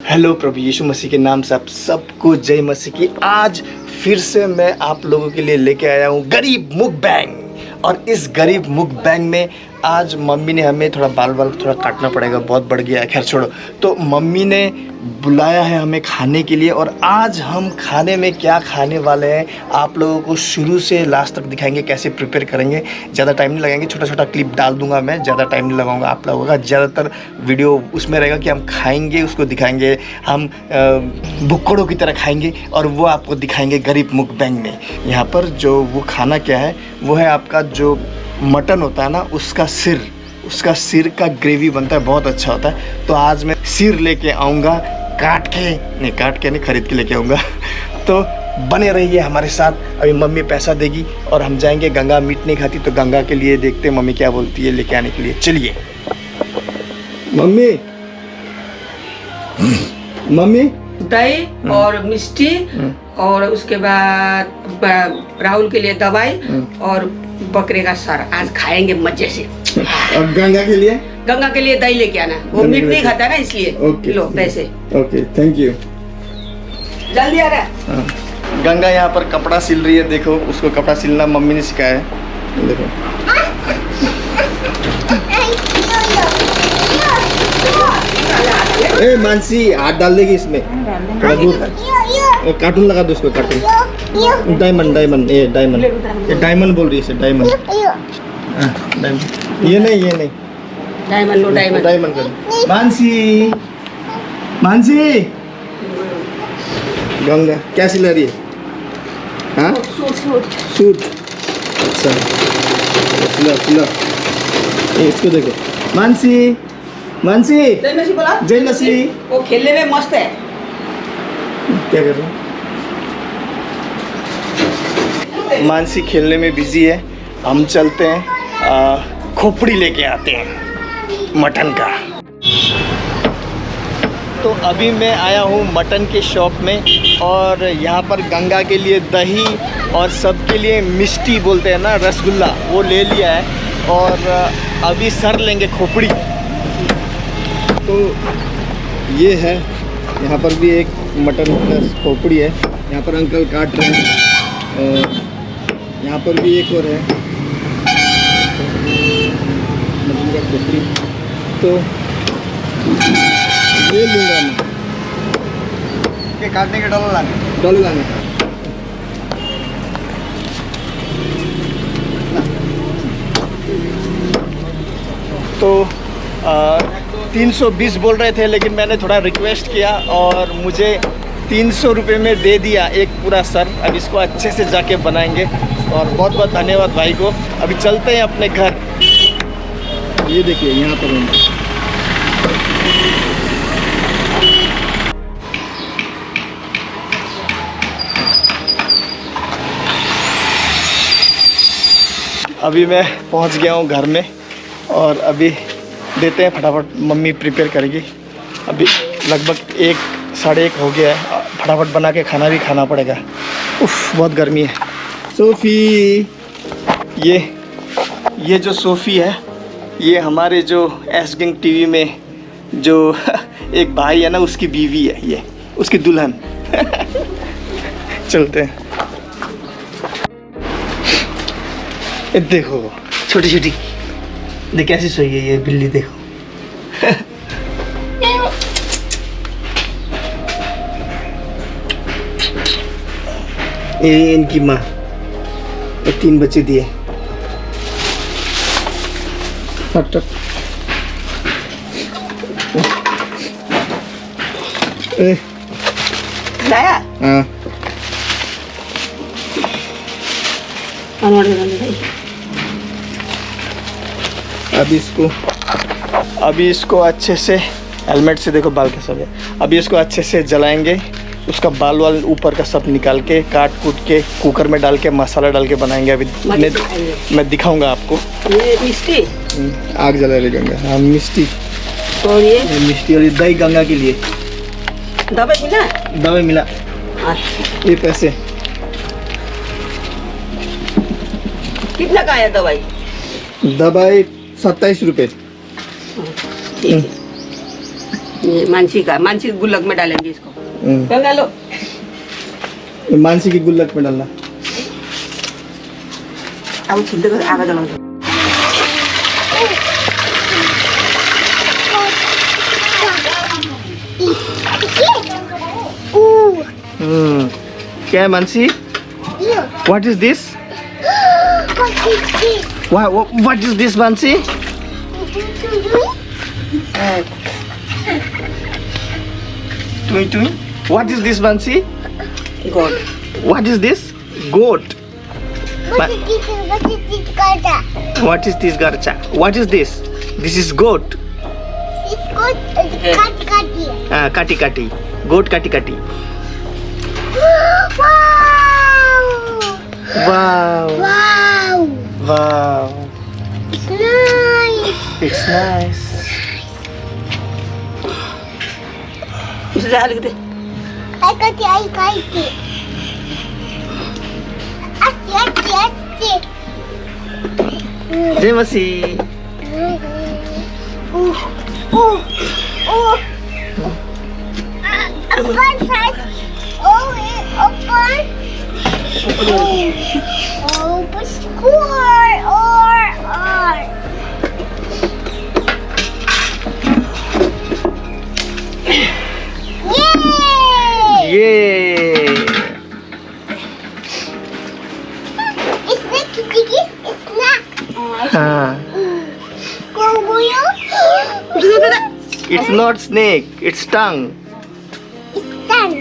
Hello प्रभु यीशु मसीह के नाम से आप सबको जय मसीह की। आज फिर से मैं आप लोगों के लिए लेके आया हूँ गरीब मुकबैंग। और इस गरीब मुकबैंग में आज मम्मी ने हमें थोड़ा बाल थोड़ा काटना पड़ेगा, बहुत बढ़ गया है, खैर छोड़ो। तो मम्मी ने बुलाया है हमें खाने के लिए और आज हम खाने में क्या खाने वाले हैं आप लोगों को शुरू से लास्ट तक दिखाएंगे, कैसे प्रिपेयर करेंगे। ज़्यादा टाइम नहीं लगाएंगे, छोटा छोटा क्लिप डाल दूंगा मैं, ज़्यादा टाइम नहीं लगाऊंगा आप लोगों का। ज़्यादातर वीडियो उसमें रहेगा कि हम खाएंगे, उसको दिखाएंगे, हम बुक्कड़ों की तरह खाएंगे और वो आपको दिखाएंगे गरीब मुकबैंग में। यहाँ पर जो वो खाना क्या है वो है आपका जो मटन होता है ना, उसका सिर का ग्रेवी बनता है, बहुत अच्छा होता है। तो आज मैं सिर लेके आऊँगा, काट के नहीं खरीद के लेके आऊँगा। तो बने रहिए हमारे साथ। अभी मम्मी पैसा देगी और हम जाएंगे। गंगा मीट नहीं खाती तो गंगा के लिए देखते हैं मम्मी क्या बोलती है लेके आने के लिए। चलिए मम्मी दही और मिष्टी और उसके बाद राहुल के लिए दवाई और बकरे का सर आज खाएंगे मजे से। और गंगा के लिए दही लेके आना, वो मीट नहीं खाता ना इसलिए। ओके, लो पैसे। Okay thank you. जल्दी आ रहा है। गंगा यहाँ पर कपड़ा सिल रही है, देखो उसको कपड़ा सिलना मम्मी ने सिखाया है। देखो ए मानसी हाथ डाल देगी इसमें, थोड़ा दूर कार्टून लगा दो उसको। कार्टून डायमंड ये डायमंड बोल रही है इसे, डायमंड। ये नहीं डायमंड करो। मानसी गंगा क्या सिला रही है? हाँ सूट। अच्छा सिला इसको देखो। मानसी जय मसीह। वो खेलने में मस्त है। क्या कर रहे हो? मानसी खेलने में बिजी है। हम चलते हैं, खोपड़ी लेके आते हैं मटन का। तो अभी मैं आया हूँ मटन के शॉप में और यहाँ पर गंगा के लिए दही और सबके लिए मिष्टी बोलते हैं ना, रसगुल्ला, वो ले लिया है। और अभी सर लेंगे खोपड़ी। तो ये है, यहाँ पर भी एक मटन का खोपड़ी है, यहाँ पर अंकल काट रहे हैं। और यहाँ पर भी एक और है मटन का खोपड़ी। तो ये लूँगा मैं, ये काटने के डॉलर लाने। तो 320 बोल रहे थे लेकिन मैंने थोड़ा रिक्वेस्ट किया और मुझे 300 रुपये में दे दिया एक पूरा सर। अब इसको अच्छे से जाके बनाएंगे और बहुत बहुत धन्यवाद भाई को। अभी चलते हैं अपने घर। ये देखिए यहाँ पर हूँ। अभी मैं पहुँच गया हूँ घर में और अभी देते हैं फटाफट, मम्मी प्रिपेयर करेगी। अभी लगभग 1 साढ़े 1 हो गया है, फटाफट बना के खाना भी खाना पड़ेगा। उफ बहुत गर्मी है। सोफ़ी, ये जो सोफ़ी है ये हमारे जो एस गैंग टीवी में जो एक भाई है ना उसकी बीवी है, ये उसकी दुल्हन। चलते हैं। देखो छोटी छोटी देख कैसी सोई है ये बिल्ली, देखो। ये इनकी माँ, 3 बच्चे दिए। हाँ अभी इसको अच्छे से, हेलमेट से देखो बाल कैसा है। अभी इसको अच्छे से जलाएंगे, उसका बाल वाल ऊपर का सब निकाल के काट कूट के कुकर में डाल के मसाला डाल के बनाएंगे। अभी मैं दिखाऊंगा आपको। ये मिष्टी आग जला रही गंगा। हाँ मिष्टी और ये मिष्टी और ये दही गंगा के लिए। दवाई मिला। ये पैसे कितना का है दवाई? 27 रुपये। ये मानसी गुल्लक में डालेंगे इसको। चल डालो। मानसी की गुल्लक में डालना। अब छिलते कर आगे डालो। क्या है Mansi? What is this? What is this, Mansi? Tui. What is this, Mansi? Goat. What is this? Goat. What is this garcha? What is this, Garcha? What is this? This is goat. It's good. Kati. Goat kati. Wow! Wow. It's nice. It's nice. इसे डाल के दे। I got it. Achchi. Jai Masi. Open first. Open. Open score. Or. Yay! Yay! It's snack. हाँ. It's not snake. It's tongue. It's done.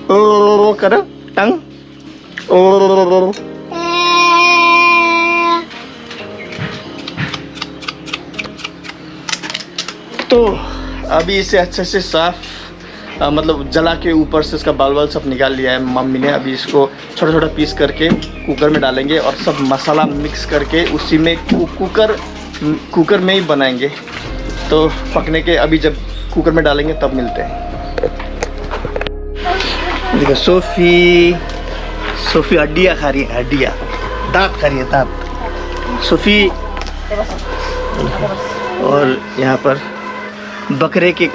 Oh, करो tongue. Oh. तो अभी इसे अच्छे से साफ मतलब जला के ऊपर से इसका बाल सब निकाल लिया है मम्मी ने। अभी इसको छोटा पीस करके कुकर में डालेंगे और सब मसाला मिक्स करके उसी में कुकर में ही बनाएंगे। तो पकने के अभी जब कुकर में डालेंगे तब मिलते हैं। देखो सोफी हड्डियाँ खा रही है, दांत खा रही है, दांत सोफी। और यहाँ पर बकरे के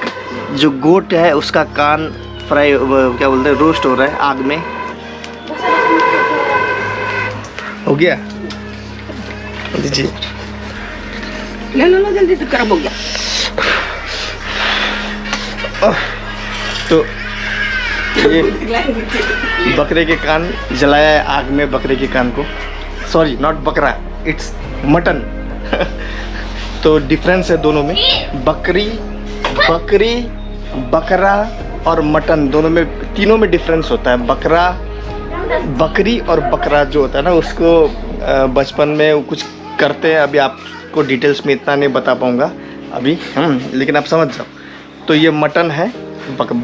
जो गोट है उसका कान फ्राई क्या बोलते हैं रोस्ट हो रहा है आग में। हो गया दीजिए। लो जल्दी से गर्म हो गया। तो ये बकरे के कान जलाया है आग में, बकरे के कान को। सॉरी नॉट बकरा, इट्स मटन। तो डिफरेंस है दोनों में। बकरी, बकरा और मटन दोनों में, तीनों में डिफरेंस होता है। बकरी और बकरा जो होता है ना उसको बचपन में कुछ करते हैं। अभी आपको डिटेल्स में इतना नहीं बता पाऊँगा अभी लेकिन आप समझ जाओ। तो ये मटन है,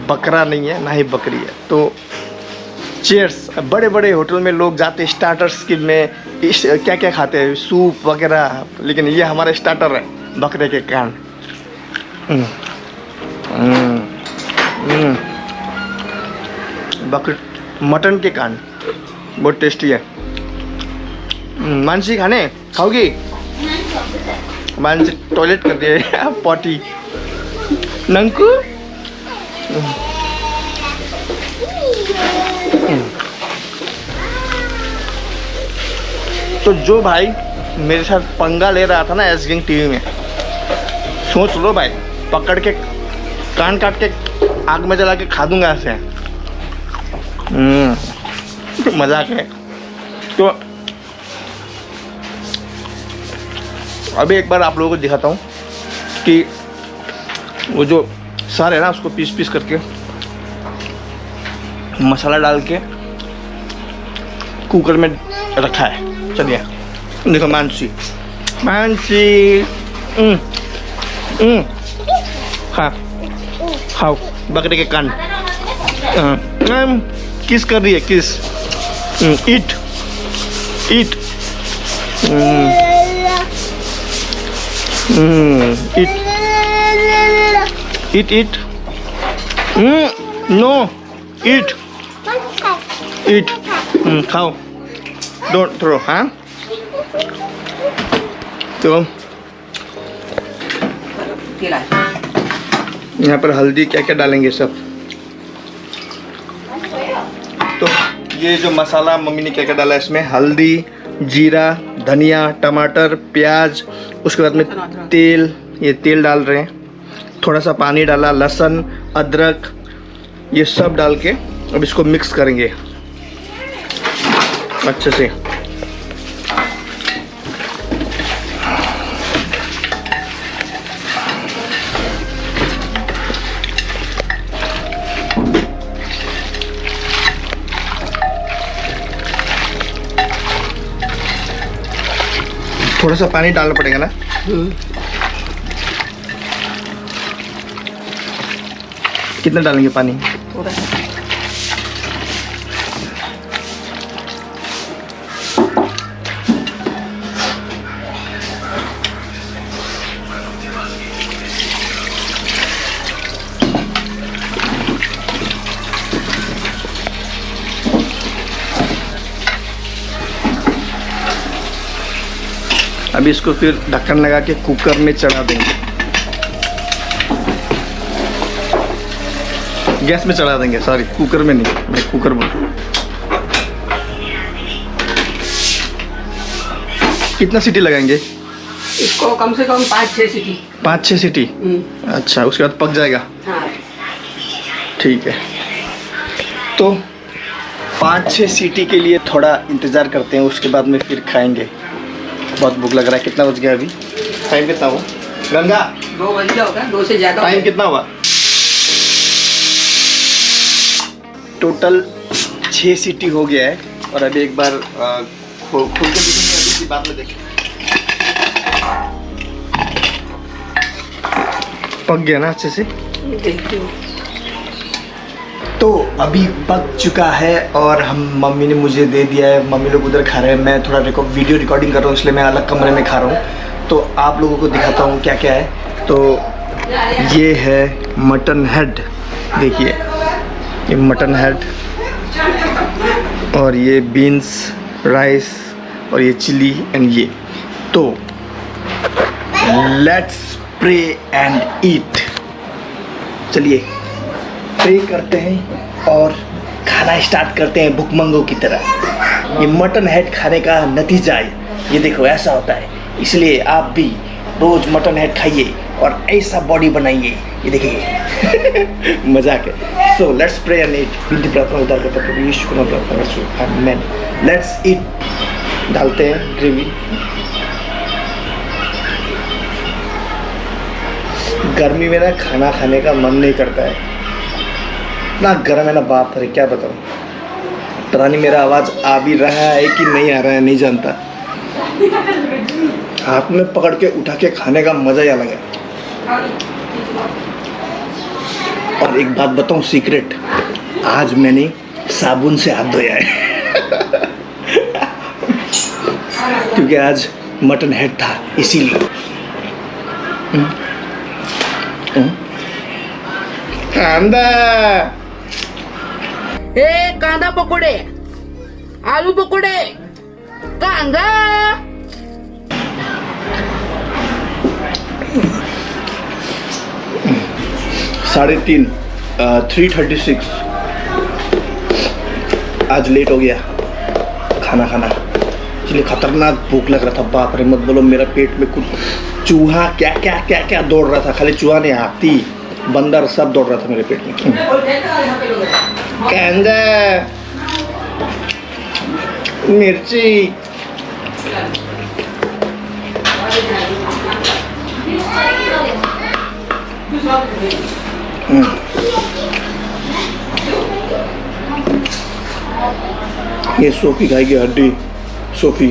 बकरा नहीं है, ना ही बकरी है। तो चीयर्स। बड़े होटल में लोग जाते स्टार्टर्स के में क्या खाते हैं, सूप वगैरह, लेकिन ये हमारा स्टार्टर है बकरे के कान। मटन के कान बहुत टेस्टी है। मानसी खाओगी? मानसी टॉयलेट कर दिए पॉटी। नंकू तो जो भाई मेरे साथ पंगा ले रहा था ना एस गैंग टीवी में, सोच लो भाई, पकड़ के कान काट के आग में जला के खा दूंगा ऐसे। मजाक है। तो अभी एक बार आप लोगों को दिखाता हूँ कि वो जो सार है ना उसको पीस करके मसाला डाल के कुकर में रखा है। चलिए देखो मानसी हाँ खाओ बकरे के कान। किस कर रही है, किस। ईट नो ईट खाओ, डोंट थ्रो। हाँ तो तेल आ जाए। यहाँ पर हल्दी क्या क्या डालेंगे सब। तो ये जो मसाला मम्मी ने क्या क्या डाला है इसमें, हल्दी, जीरा, धनिया, टमाटर, प्याज, उसके बाद में तेल, ये तेल डाल रहे हैं, थोड़ा सा पानी डाला, लहसुन, अदरक, ये सब डाल के अब इसको मिक्स करेंगे अच्छे से। थोड़ा सा पानी डालना पड़ेगा ना। कितना डालेंगे पानी? थोड़ा सा। अभी इसको फिर ढक्कन लगा के कुकर में चढ़ा देंगे, गैस में चढ़ा देंगे, सॉरी कुकर में नहीं, मैं कुकर बोल। कितना सीटी लगाएंगे इसको? कम से कम 5-6 सीटी। 5-6 सीटी? अच्छा, उसके बाद पक जाएगा। हाँ। ठीक है, तो 5-6 सीटी के लिए थोड़ा इंतज़ार करते हैं, उसके बाद में फिर खाएंगे। बहुत भूख लग रहा है। कितना बज गया अभी? टाइम कितना हुआ गंगा? 2 बज गया होगा, 2 से ज़्यादा। टाइम कितना हुआ? टोटल 6 सीटी हो गया है और अभी एक बार खोल के देखेंगे, अभी की बात में देखें। पक गया ना अच्छे से? देखती हूँ। तो अभी पक चुका है और हम मम्मी ने मुझे दे दिया है। मम्मी लोग उधर खा रहे हैं, मैं थोड़ा वीडियो रिकॉर्डिंग कर रहा हूँ, इसलिए मैं अलग कमरे में खा रहा हूँ। तो आप लोगों को दिखाता हूँ क्या क्या है। तो ये है मटन हेड, देखिए ये मटन हेड, और ये बीन्स, राइस, और ये चिली एंड ये। तो लेट्स प्रे एंड ईट। चलिए प्रे करते हैं और खाना स्टार्ट करते हैं भुखमंगों की तरह। ये मटन हेड खाने का नतीजा है, ये देखो ऐसा होता है। इसलिए आप भी रोज मटन हेड खाइए और ऐसा बॉडी बनाइए। ये देखिए मजाक है। So let's pray and eat. विनती प्रार्थना उतार कर प्रभु यीशु को नाम प्रार्थना करते हैं, आमेन। Let's eat. डालते हैं ग्रेवी। गर्मी में ना खाना खाने का मन नहीं करता है, ना गर्म है ना बाप रे, क्या बताऊँ। पता नहीं मेरा आवाज़ आ भी रहा है कि नहीं आ रहा है, नहीं जानता। हाथ में पकड़ के उठा के खाने का मज़ा ही अलग है। और एक बात बताऊँ सीक्रेट, आज मैंने साबुन से हाथ धोया है क्योंकि आज मटन हेड था इसीलिए। कांदा, कांदा पकोडे, आलू पकोडे, कांदा। 3:30 3:36। आज लेट हो गया खाना खाना, इसलिए खतरनाक भूख लग रहा था। बाप रे मत बोलो, मेरा पेट में कुछ चूहा क्या क्या क्या क्या दौड़ रहा था। खाली चूहा नहीं, हाथी, बंदर सब दौड़ रहा था मेरे पेट में। कांदा, मिर्ची, ये सोफी खाएगी हड्डी, सोफी।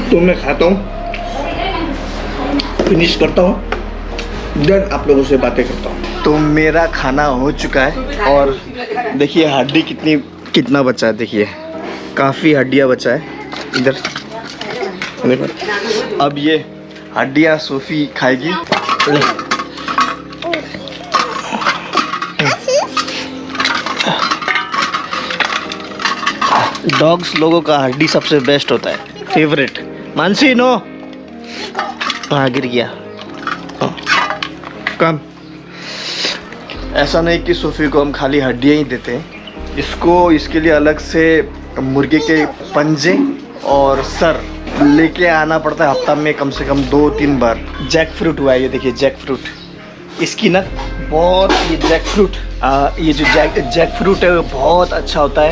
तो मैं खाता हूँ, फिनिश करता हूँ, देन आप लोगों से बातें करता हूँ। तो मेरा खाना हो चुका है और देखिए हड्डी कितना बचा है। देखिए काफ़ी हड्डियाँ बचा है इधर। अब ये हड्डियाँ सोफी खाएगी। डॉग्स लोगों का हड्डी सबसे बेस्ट होता है, फेवरेट। मानसी नो, हाँ गिर गया। हाँ। कम। ऐसा नहीं कि सोफी को हम खाली हड्डियाँ ही देते हैं, इसको इसके लिए अलग से मुर्गे के पंजे और सर लेके आना पड़ता है हफ्ता में कम से कम 2-3 बार। जैक फ्रूट हुआ है, ये देखिए जैक फ्रूट, इसकी ना बहुत, ये जैक फ्रूट ये जो जैक फ्रूट है वो बहुत अच्छा होता है।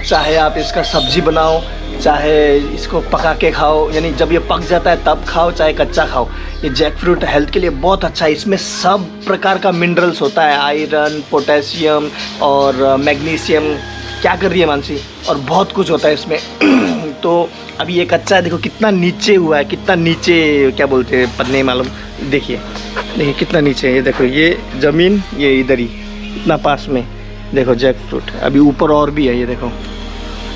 चाहे आप इसका सब्जी बनाओ, चाहे इसको पका के खाओ, यानी जब ये पक जाता है तब खाओ, चाहे कच्चा खाओ। ये जैक फ्रूट हेल्थ के लिए बहुत अच्छा है, इसमें सब प्रकार का मिनरल्स होता है, आयरन, पोटेशियम और मैग्नीशियम। क्या कर रही है मानसी? और बहुत कुछ होता है इसमें। तो अभी ये कच्चा है, देखो कितना नीचे हुआ है, कितना नीचे, क्या बोलते हैं पता नहीं मालूम। देखिए देखिए कितना नीचे है, ये देखो ये ज़मीन, ये इधर ही इतना पास में देखो जैक फ्रूट। अभी ऊपर और भी है, ये देखो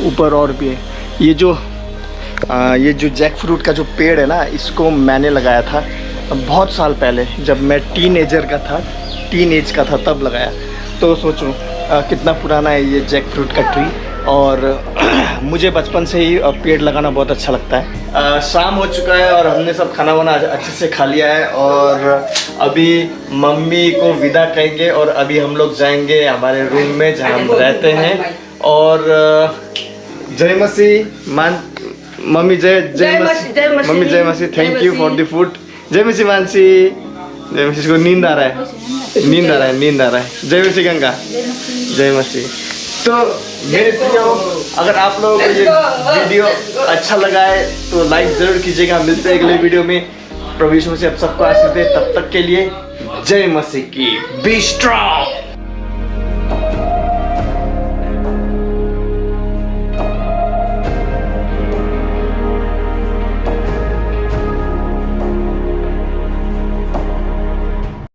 ऊपर और भी है। ये जो जैक फ्रूट का जो पेड़ है ना, इसको मैंने लगाया था बहुत साल पहले, जब मैं टीन एज का था तब लगाया। तो सोचो कितना पुराना है ये जैक फ्रूट का ट्री। और मुझे बचपन से ही पेड़ लगाना बहुत अच्छा लगता है। शाम हो चुका है और हमने सब खाना वाना अच्छे से खा लिया है, और अभी मम्मी को विदा कहेंगे और अभी हम लोग जाएंगे हमारे रूम में जहाँ हम रहते हैं। और जय मसीह मम्मी, जय मसीह मम्मी, जय मसीह। Thank you for the food. जय मसीह मानसी, जय मसीह। को नींद आ रहा है। जय मसीह गंगा, जय मसीह। तो मेरे प्रियो, अगर आप लोगों को ये वीडियो अच्छा लगा है तो लाइक ज़रूर कीजिएगा। मिलते हैं अगले वीडियो में। प्रभु यीशु मसीह आप सबको आशीष दे। तब तक के लिए जय मसीह की। Be strong.